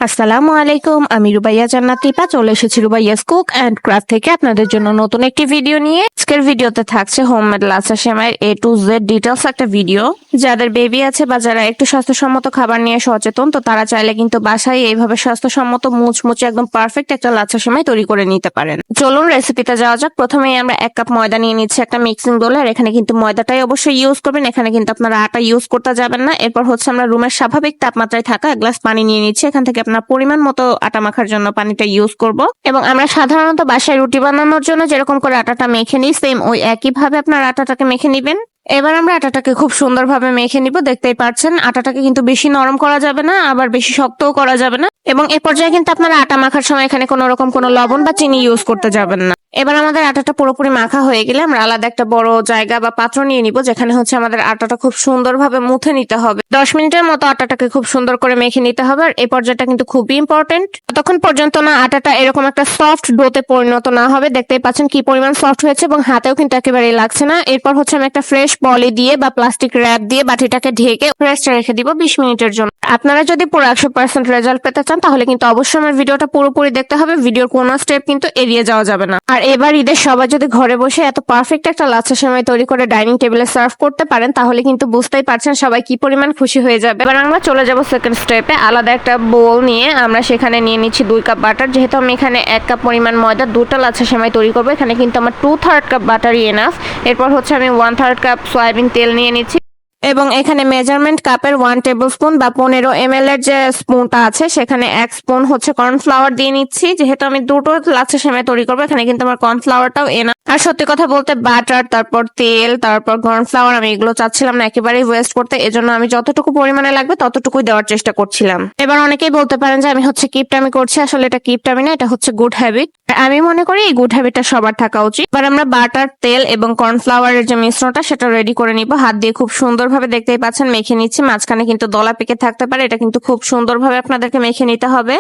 আসসালামু আলাইকুম, আমি রুবাইয়া জান্নাত টিপা চলে এসেছি রুবাইয়াস কুক অ্যান্ড ক্রাফট থেকে আপনাদের জন্য নতুন একটি ভিডিও নিয়ে। আজকের ভিডিওতে থাকছে হোমমেড লাচ্ছা সেমাইয়ের A to Z ডিটেলস একটা ভিডিও। যাদের বেবি আছে বা যারা একটু স্বাস্থ্যসম্মত খাবার নিয়ে সচেতন, তো তারা চাইলে কিন্তু বাসায় এইভাবে স্বাস্থ্যসম্মত মুচমুচে একদম পারফেক্ট একটা লাচ্ছা সেমাই তৈরি করে নিতে পারেন। চলুন রেসিপিতে যাওয়া যাক। প্রথমেই আমরা 1 কাপ ময়দা নিয়ে নিচ্ছি একটা মিক্সিং বোলে, আর এখানে কিন্তু ময়দাটাই অবশ্যই ইউজ করবেন, এখানে কিন্তু আপনারা আটা ইউজ করতে যাবেন না। এরপর হচ্ছে আমরা রুমের স্বাভাবিক তাপমাত্রায় থাকা 1 গ্লাস পানি নিয়ে নিচ্ছি, এখান থেকে আপনার পরিমাণ মতো আটা মাখার জন্য পানিটা ইউজ করব। এবং আমরা সাধারণত বাসায় রুটি বানানোর জন্য যেরকম করে আটাটা মেখে নিই, সেম ওই একইভাবে আপনার আটাটাকে মেখে নিবেন। এবার আমরা আটাটাকে খুব সুন্দরভাবে মেখে নিব। দেখতেই পাচ্ছেন আটাটাকে কিন্তু বেশি নরম করা যাবে না, আবার বেশি শক্তও করা যাবে না। এবং এ পর্যায়ে কিন্তু আপনারা আটা মাখার সময় এখানে কোনো রকম কোনো লবণ বা চিনি ইউজ করতে যাবেন না। এবার আমাদের আটাটা পুরোপুরি মাখা হয়ে গেলে আমরা আলাদা একটা বড় জায়গা বা পাত্র নিয়ে নিব, যেখানে হচ্ছে আমাদের আটাটা খুব সুন্দরভাবে মুথে নিতে হবে। 10 মিনিটের মতো আটাটাকে খুব সুন্দর করে মেখে নিতে হবে। আর এই পর্যায়টা কিন্তু খুবই ইম্পর্টেন্ট, ততক্ষণ পর্যন্ত না আটাটা এরকম একটা সফট ডোতে পরিণত না হবে। দেখতেই পাচ্ছেন কি পরিমাণ সফট হয়েছে, এবং হাতেও কিন্তু একেবারেই লাগছে না। এরপর হচ্ছে আমি একটা ফ্রেশ পলি দিয়ে বা প্লাস্টিক র্যাপ দিয়ে বাটিটাকে ঢেকে রেস্টে রেখে দিব 20 মিনিটের জন্য। আপনারা যদি পুরো 100% রেজাল্ট পেতে চান, তাহলে কিন্তু অবশ্যই আমার ভিডিওটা পুরোপুরি দেখতে হবে। ভিডিওর কোনো স্টেপ কিন্তু এড়িয়ে যাওয়া যাবে না। আর এবার ঈদের সবাই যদি ঘরে বসে এত পারফেক্ট একটা লাচ্ছা সেমাই তৈরি করে ডাইনিং টেবিলে সার্ভ করতে পারেন, তাহলে কিন্তু বুঝতেই পারছেন সবাই কি পরিমাণ খুশি হয়ে যাবে। এবার আমরা চলে যাব সেকেন্ড স্টেপে। আলাদা একটা বোল নিয়ে আমরা সেখানে নিয়ে নিচ্ছি 2 কাপ বাটার। যেহেতু আমি এখানে 1 কাপ পরিমাণ ময়দা 2টা লাচ্ছা সেমাই তৈরি করবো, এখানে কিন্তু আমার 2/3 কাপ বাটারই এনাফ। এরপর হচ্ছে আমি 1/3 কাপ সয়াবিন তেল নিয়ে নিচ্ছি, এবং এখানে মেজারমেন্ট কাপের 1 টেবিল স্পুন বা 15 ml এর যে স্পুনটা আছে, সেখানে 1 স্পুন হচ্ছে কর্নফ্লাওয়ার দিয়ে নিচ্ছি। যেহেতু আমি 2টো লাচ্ছা সেমাই তৈরি করবো, এখানে কিন্তু আমার কর্নফ্লাওয়ারটাও এনা। আর সত্যি কথা বলতে বাটার, তারপর তেল, তারপর কর্নফ্লাওয়ার আমি এগুলো চাচ্ছিলাম না একেবারেই ওয়েস্ট করতে, এজন্য আমি যতটুকু পরিমাণে লাগবে ততটুকুই দেওয়ার চেষ্টা করছিলাম। এবার অনেকেই বলতে পারেন যে আমি হচ্ছে কিপটামি করছি, আসলে এটা কিপটামি না, এটা হচ্ছে গুড হ্যাবিট। আমি মনে করি এই গুড হ্যাবিটটা সবার থাকা উচিত। এবার আমরা বাটার, তেল এবং কর্নফ্লাওয়ারের যে মিশ্রণটা সেটা রেডি করে নিব। হাত দিয়ে খুব সুন্দরভাবে দেখতেই পাচ্ছেন মেখে নিচ্ছি। মাঝখানে কিন্তু দলা পেকে থাকতে পারে, এটা কিন্তু খুব সুন্দরভাবে আপনাদেরকে মেখে নিতে হবে।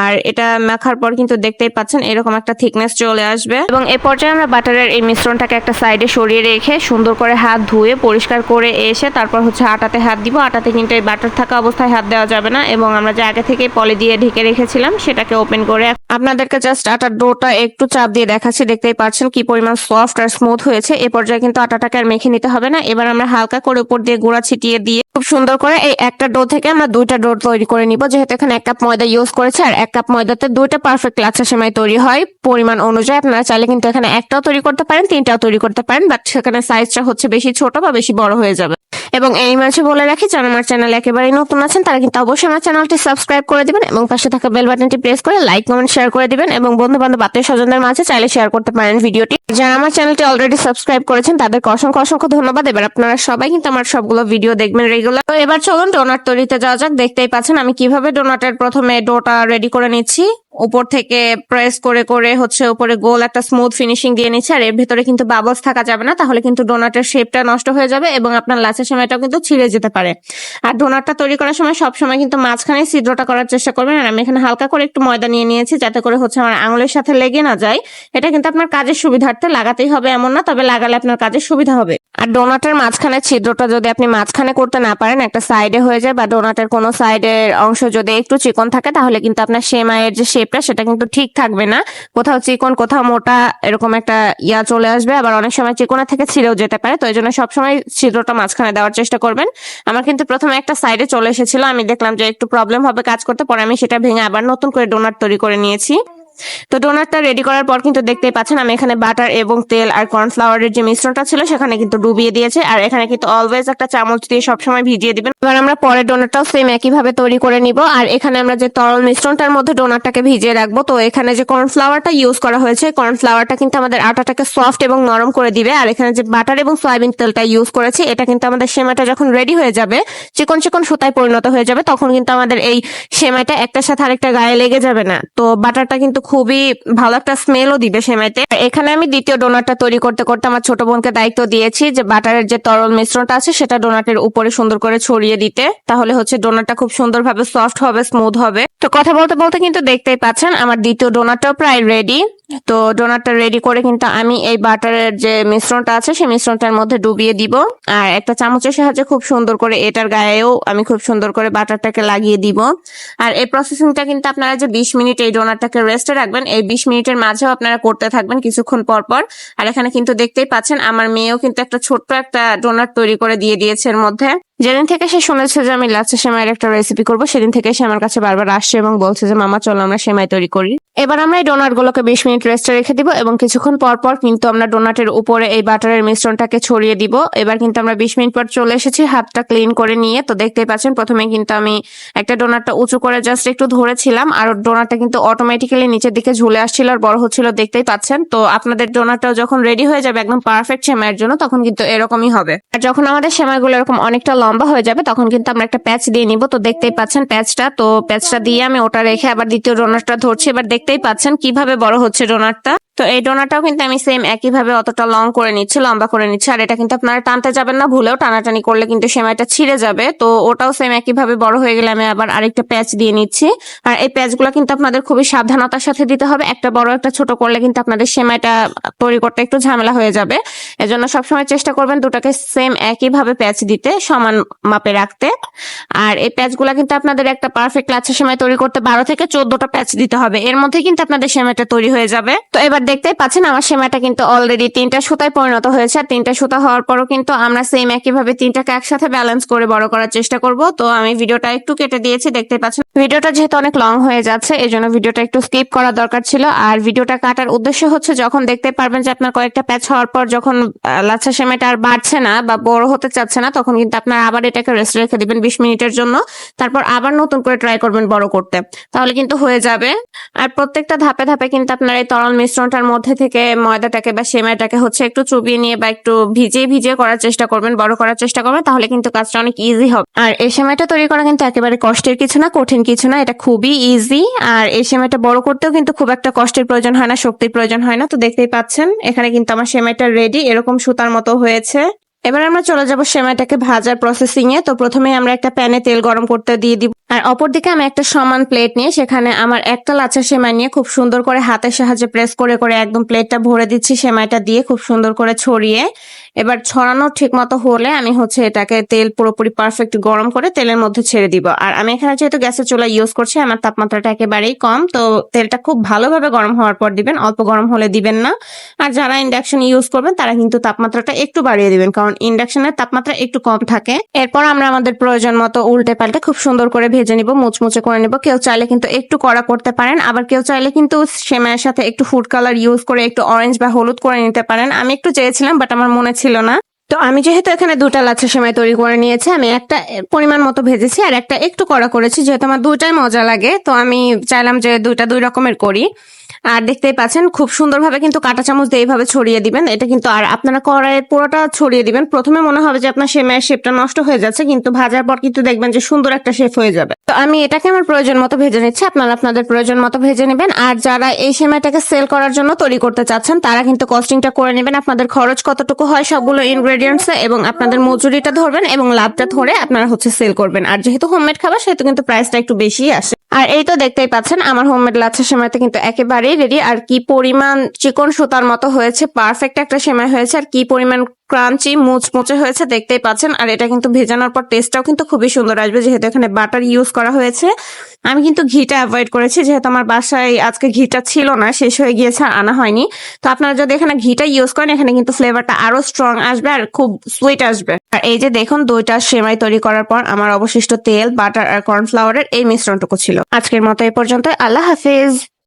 আর এটা মাখার পর কিন্তু দেখতেই পাচ্ছেন এরকম একটা থিকনেস চলে আসবে। এবং এ পর্যায়ে আমরা বাটারের এই মিশ্রণটাকে একটা সাইডে সরিয়ে রেখে সুন্দর করে হাত ধুয়ে পরিষ্কার করে এসে তারপর হচ্ছে আটাতে হাত দিব। আটাতে কিন্তু এই বাটার থাকা অবস্থায় হাত দেওয়া যাবে না। এবং আমরা যে আগে থেকে পলি দিয়ে ঢেকে রেখেছিলাম সেটাকে ওপেন করে আপনাদেরকে জাস্ট আটার ডোটা একটু চাপ দিয়ে দেখাচ্ছি। দেখতেই পাচ্ছেন কি পরিমাণ সফট আর স্মুথ হয়েছে। এ পর্যায়ে কিন্তু আটাটাকে আর মেখে নিতে হবে না। এবার আমরা হালকা করে উপর দিয়ে গুঁড়া ছিটিয়ে দিয়ে খুব সুন্দর করে এই একটা ডো থেকে আমরা 2টা ডো তৈরি করে নিব। যেহেতু এখানে 1 কাপ ময়দা ইউজ করেছে, আর 1 কাপ ময়দাতে 2টা পারফেক্ট লাচ্ছা সেমাই তৈরি হয় পরিমাণ অনুযায়ী। আপনারা চাইলে কিন্তু এখানে 1টাও তৈরি করতে পারেন, 3টাও তৈরি করতে পারেন, বাট সেখানে সাইজটা হচ্ছে বেশি ছোট বা বেশি বড় হয়ে যাবে। এবং এই মাঝে বলে রাখি, যারা আমার চ্যানেলে একেবারেই নতুন আছেন তারা কিন্তু অবশ্যই আমার চ্যানেলটি সাবস্ক্রাইব করে দিবেন, এবং পাশে থাকা বেল বাটনটি প্রেস করে লাইক, কমেন্ট, শেয়ার করে দিবেন। এবং বন্ধু বান্ধব, আত্মীয় স্বজনদের মাঝে চাইলে শেয়ার করতে পারেন ভিডিওটি। যারা আমার চ্যানেলটি অলরেডি সাবস্ক্রাইব করেছেন তাদেরকে অসংখ্য অসংখ্য ধন্যবাদ। এবার আপনারা সবাই কিন্তু আমার সবগুলো ভিডিও দেখবেন রেগুলার। তো এবার চলুন ডোনাট তৈরিতে যাওয়া যাক। দেখতেই পাচ্ছেন আমি কিভাবে ডোনাটের প্রথমে ডোটা রেডি করে নিচ্ছি। উপর থেকে প্রেস করে করে হচ্ছে উপরে গোল একটা স্মুথ ফিনিশিং দিয়ে নিচ্ছে। আর এর ভেতরে কিন্তু বাবলস থাকা যাবে না, তাহলে কিন্তু ডোনাটের শেপটা নষ্ট হয়ে যাবে এবং আপনার লাচ্ছা সেমাইটাও কিন্তু ছিঁড়ে যেতে পারে। আর ডোনাটটা তৈরি করার সময় সবসময় কিন্তু মাঝখানে ছিদ্রটা করার চেষ্টা করবেন। আর আমি এখানে হালকা করে একটু ময়দা নিয়ে নিয়েছি, যাতে করে হচ্ছে আমার আঙুলের সাথে লেগে না যায়। এটা কিন্তু আপনার কাজের সুবিধার্থে, লাগাতেই হবে এমন না, তবে লাগালে আপনার কাজের সুবিধা হবে। আর ডোনাটের মাঝখানে ছিদ্রটা যদি আপনি মাঝখানে করতে না পারেন, একটা সাইডে হয়ে যায়, বা ডোনাটের কোনো সাইডের অংশ যদি একটু চিকন থাকে, তাহলে কিন্তু আপনার সেমাইয়ের যে শেপটা সেটা কিন্তু ঠিক থাকবে না। কোথাও চিকন, কোথাও মোটা, এরকম একটা চলে আসবে। আবার অনেক সময় চিকনা থেকে ছিঁড়েও যেতে পারে। তো এই জন্য সবসময় ছিদ্রটা মাঝখানে দেওয়ার চেষ্টা করবেন। আমার কিন্তু প্রথমে একটা সাইডে চলে এসেছিল, আমি দেখলাম যে একটু প্রবলেম হবে কাজ করতে, পরে আমি সেটা ভেঙে আবার নতুন করে ডোনাট তৈরি করে নিয়েছি। তো ডোনাটটা রেডি করার পর কিন্তু দেখতেই পাচ্ছেন আমি এখানে বাটার এবং তেল আর কর্নফ্লাওয়ারের যে মিশ্রণটা ছিল সেখানে কিন্তু ডুবিয়ে দিয়েছে। আর এখানে কিন্তু অলওয়েজ একটা চামচ দিয়ে সবসময় ভিজিয়ে দিবেন। এবার আমরা পরে ডোনাটটাও সেম একইভাবে তৈরি করে নিব। আর এখানে আমরা যে তরল মিশ্রণটার মধ্যে ডোনাটটাকে ভিজিয়ে রাখবো, তো এখানে যে কর্নফ্লাওয়ারটা ইউজ করা হয়েছে, কর্নফ্লাওয়ারটা কিন্তু আমাদের আটাটাকে সফট এবং নরম করে দিবে। আর এখানে যে বাটার এবং সয়াবিন তেলটা ইউজ করেছি, এটা কিন্তু আমাদের সেমাইটা যখন রেডি হয়ে যাবে, চিকন চিকন সুতায় পরিণত হয়ে যাবে, তখন কিন্তু আমাদের এই সেমাইটা একটার সাথে আরেকটা গায়ে লেগে যাবে না। তো বাটারটা কিন্তু খুবই ভালো একটা স্মেলও দিবে সেমাইতে। এখানে আমি দ্বিতীয় ডোনাটটা তৈরি করতে করতে আমার ছোট বোনকে দায়িত্ব দিয়েছি যে বাটারের যে তরল মিশ্রণটা আছে সেটা ডোনাটের উপরে সুন্দর করে ছড়িয়ে দিতে, তাহলে হচ্ছে ডোনাটটা খুব সুন্দরভাবে সফট হবে, স্মুথ হবে। তো কথা বলতে বলতে কিন্তু দেখতেই পাচ্ছেন আমার দ্বিতীয় ডোনাটটাও প্রায় রেডি। তো ডোনাটটা রেডি করে কিন্তু আমি এই বাটারের যে মিশ্রণটা আছে সেই মিশ্রণটার মধ্যে ডুবিয়ে দিব, আর একটা চামচের সাহায্যে খুব সুন্দর করে এটার গায়েও আমি খুব সুন্দর করে বাটারটাকে লাগিয়ে দিব। আর এই প্রসেসিংটা কিন্তু আপনারা যে 20 মিনিট এই ডোনাটটাকে রেস্টে রাখবেন, এই 20 মিনিটের মাঝেও আপনারা করতে থাকবেন কিছুক্ষণ পর পর। আর এখানে কিন্তু দেখতেই পাচ্ছেন আমার মেয়েও কিন্তু একটা ছোট্ট একটা ডোনাট তৈরি করে দিয়ে দিয়েছে এর মধ্যে। যেদিন থেকে সে শুনেছে যে আমি লাচ্ছা সেমাইয়ের একটা রেসিপি করবো, সেদিন থেকে সে আমার কাছে বারবার আসছে এবং বলছে যে মামা চলো আমরা সেমাই তৈরি করি। এবার আমরা এই ডোনাট গুলোকে 20 মিনিট রেস্টে রেখে দিব এবং কিছুক্ষণ পর পর কিন্তু আমরা ডোনাটের উপরে এই বাটারের মিশ্রণটাকে ছড়িয়ে দিব। এবার কিন্তু আমরা 20 মিনিট পর চলে এসেছি হাতটা ক্লিন করে নিয়ে। তো দেখতেই পাচ্ছেন প্রথমে কিন্তু আমি একটা ডোনাটটা উঁচু করে জাস্ট একটু ধরেছিলাম, আর ডোনাটটা কিন্তু অটোমেটিক্যালি নিচের দিকে ঝুলে আসছিল আর বড় হচ্ছিল, দেখতেই পাচ্ছেন। তো আপনাদের ডোনাটটাও যখন রেডি হয়ে যাবে একদম পারফেক্ট সেমাইয়ের জন্য, তখন কিন্তু এরকমই হবে। আর যখন আমাদের সেমাইগুলো এরকম অনেকটা লম্বা হয়ে যাবে তখন কিন্তু আমরা একটা প্যাচ দিয়ে নিব। তো দেখতেই পাচ্ছেন প্যাচটা, তো প্যাচটা দিয়ে আমি ওটা রেখে আবার দ্বিতীয় ডোনাটটা ধরছি। এবার দেখতেই পাচ্ছেন কিভাবে বড় হচ্ছে ডোনাটটা। তো এই ডোনাটাও কিন্তু আমি সেম একইভাবে অতটা লম্বা করে নিচ্ছি। আর এটা কিন্তু আপনারা টানতে যাবেন না, ভুলেও টানাটানি করলে কিন্তু সেমাইটা ছিঁড়ে যাবে। তো ওটাও সেম একইভাবে বড় হয়ে গেলে আমি আবার আরেকটা প্যাচ দিয়ে নিচ্ছি। আর এই প্যাচগুলো কিন্তু আপনাদের খুবই সাবধানতার সাথে দিতে হবে, একটা বড় একটা ছোট করলে কিন্তু আপনাদের সেমাইটা তৈরি করতে একটু ঝামেলা হয়ে যাবে। এজন্য সবসময় চেষ্টা করবেন দুটাকে সেম একইভাবে প্যাচ দিতে, সমান মাপে রাখতে। আর এই প্যাচগুলো কিন্তু আপনাদের একটা পারফেক্ট লাচ্ছা সেমাই তৈরি করতে 12 থেকে 14টা প্যাচ দিতে হবে, এর মধ্যে কিন্তু আপনাদের সেমাইটা তৈরি হয়ে যাবে। তো এবার দেখতেই পাচ্ছেন আমার সেমাইটা কিন্তু অলরেডি 3টা সুতায় পরিণত হয়েছে। আর 3টা সুতা হওয়ার পরও কিন্তু আমরা সেম একইভাবে 3টাকে একসাথে ব্যালেন্স করে বড় করার চেষ্টা করব। তো আমি ভিডিওটা একটু কেটে দিয়েছি, দেখতে পাচ্ছেন ভিডিওটা যেহেতু অনেক লং হয়ে যাচ্ছে এই জন্য ভিডিওটা একটু স্কিপ করা দরকার ছিল। আর ভিডিওটা কাটার উদ্দেশ্য হচ্ছে যখন দেখতে পারবেন যে আপনার কয়েকটা প্যাচ হওয়ার পর যখন লাচ্ছা সেমাইটা আর বাড়ছে না বা বড় হতে চাচ্ছে না, তখন কিন্তু আপনারা আবার এটাকে রেস্ট রেখে দিবেন 20 মিনিটের জন্য। তারপর আবার নতুন করে ট্রাই করবেন বড় করতে, তাহলে কিন্তু হয়ে যাবে। আর প্রত্যেকটা ধাপে ধাপে কিন্তু আপনার এই তরল মিশ্রণটার মধ্যে থেকে ময়দাটাকে বা সেমাইটাকে হচ্ছে একটু চুবিয়ে নিয়ে বা একটু ভিজিয়ে ভিজিয়ে করার চেষ্টা করবেন, বড় করার চেষ্টা করবেন, তাহলে কিন্তু কাজটা অনেক ইজি হবে। আর এই সেমাইটা তৈরি করা কিন্তু একেবারে কষ্টের কিছু না, কঠিন কিছু না, এটা খুবই ইজি। আর এই সেমাইটা বড় করতেও কিন্তু খুব একটা কষ্টের প্রয়োজন হয় না, শক্তির প্রয়োজন হয় না। তো দেখতেই পাচ্ছেন এখানে কিন্তু আমার সেমাইটা রেডি, এরকম সুতার মতো হয়েছে। এবার আমরা চলে যাব সেমাইটাকে ভাজার প্রসেসিং এ। তো প্রথমে আমরা একটা প্যানে তেল গরম করতে দিয়ে দিব, আর অপরদিকে আমি একটা সমান প্লেট নিয়ে সেখানে আমার একটা লাচ্ছা সেমাই নিয়ে খুব সুন্দর করে হাতের সাহায্যে প্রেস করে করে একদম প্লেটটা ভরে দিচ্ছি সেমাইটা দিয়ে খুব সুন্দর করে ছড়িয়ে। এবার ছড়ানো ঠিক মতো হলে আমি হচ্ছে এটাকে তেল পুরোপুরি পারফেক্ট গরম করে তেলের মধ্যে ছেড়ে দিব। আর আমি এখানে যেহেতু গ্যাসের চুলা ইউজ করছি, আমার তাপমাত্রাটা একেবারেই কম, তো তেলটা খুব ভালোভাবে গরম হওয়ার পর দিবেন, অল্প গরম হলে দিবেন না। আর যারা ইন্ডাকশন ইউজ করবেন তারা কিন্তু তাপমাত্রাটা একটু বাড়িয়ে দিবেন, কারণ ইন্ডাকশনের তাপমাত্রা একটু কম থাকে। এরপর আমরা আমাদের প্রয়োজন মতো উল্টে পাল্টে খুব সুন্দর করে ভেজে নিব, মুচমুচে করে নিব। কেউ চাইলে কিন্তু একটু কড়া করতে পারেন, আবার কেউ চাইলে কিন্তু সেমাইয়ের সাথে একটু ফুড কালার ইউজ করে একটু অরেঞ্জ বা হলুদ করে নিতে পারেন। আমি একটু চেয়েছিলাম বাট আমার মনে ছিল না। তো আমি যেহেতু এখানে 2টা লাচ্ছা সেমাই তৈরি করে নিয়েছি, আমি একটা পরিমাণ মতো ভেজেছি আর একটা একটু কড়া করেছি, যেহেতু আমার দুটাই মজা লাগে তো আমি চাইলাম যে দুইটা দুই রকমের করি। আর দেখতেই পাচ্ছেন খুব সুন্দরভাবে কিন্তু কাঁটা চামচ দিয়ে এইভাবে ছড়িয়ে দিবেন এটা কিন্তু। আর আপনারা কড়াইয়ে পুরোটা ছড়িয়ে দিবেন, প্রথমে মনে হবে যে আপনার সেমাইয়ের শেপটা নষ্ট হয়ে যাচ্ছে, কিন্তু ভাজার পর কিন্তু দেখবেন যে সুন্দর একটা শেপ হয়ে যাবে। তো আমি এটাকে আমার প্রয়োজন মতো ভেজে নিচ্ছি, আপনারা আপনাদের প্রয়োজন মতো ভেজে নেবেন। আর যারা এই সেমাইটাকে সেল করার জন্য তৈরি করতে চাচ্ছেন তারা কিন্তু কস্টিংটা করে নেবেন, আপনাদের খরচ কতটুকু হয় সবগুলো ইনগ্রেডিয়েন্টস এবং আপনাদের মজুরিটা ধরবেন এবং লাভটা ধরে আপনারা হচ্ছে সেল করবেন। আর যেহেতু হোমমেড খাবার সেহেতু কিন্তু প্রাইসটা একটু বেশি আসে। আর এই তো দেখতেই পাচ্ছেন আমার হোমমেড লাচ্ছা সেমাইটা কিন্তু একেবারেই রেডি। আর কি পরিমাণ চিকন সুতার মতো হয়েছে, পারফেক্ট একটা সেমাই হয়েছে, আর কি পরিমাণ ক্রাঞ্চি মুচমুচে হয়েছে দেখতেই পাচ্ছেন। আর এটা কিন্তু ভেজানোর পর টেস্টটাও কিন্তু খুবই সুন্দর আসবে, যেহেতু এখানে বাটার ইউজ করা হয়েছে। আমি কিন্তু ঘিটা অ্যাভয়েড করেছি, যেহেতু আমার বাসায় আজকে ঘিটা ছিল না, শেষ হয়ে গিয়েছে, আনা হয়নি। তো আপনারা যদি এখানে ঘিটা ইউজ করেন এখানে কিন্তু ফ্লেভারটা আরো স্ট্রং আসবে আর খুব সুইট আসবে। আর এই যে দেখুন 2টা সেমাই তৈরি করার পর আমার অবশিষ্ট তেল, বাটার আর কর্নফ্লাওয়ারের এই মিশ্রণটুকু ছিল। আজকের মতো এই পর্যন্ত, আল্লাহ হাফেজ।